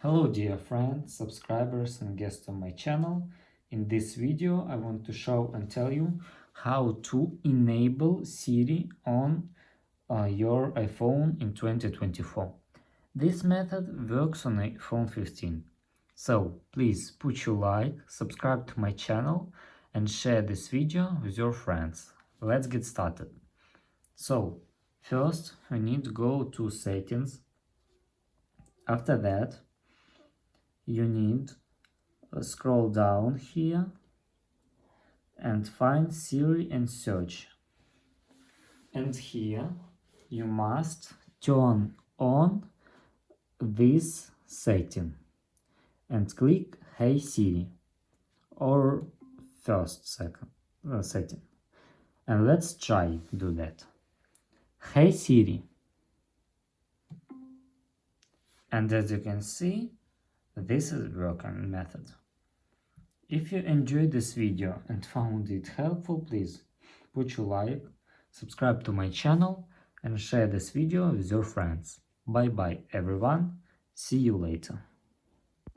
Hello dear friends, subscribers and guests on my channel. In this video I want to show and tell you how to enable Siri on your iPhone in 2024. This method works on iPhone 15. So please put your like, subscribe to my channel and share this video with your friends. Let's get started. So first we need to go to settings. After that you need to scroll down here and find Siri and search. And here you must turn on this setting and click Hey Siri or first setting. And let's try do that. Hey Siri. And as you can see, this is working method. If you enjoyed this video and found it helpful, please put your like, subscribe to my channel and share this video with your friends. Bye bye everyone, see you later.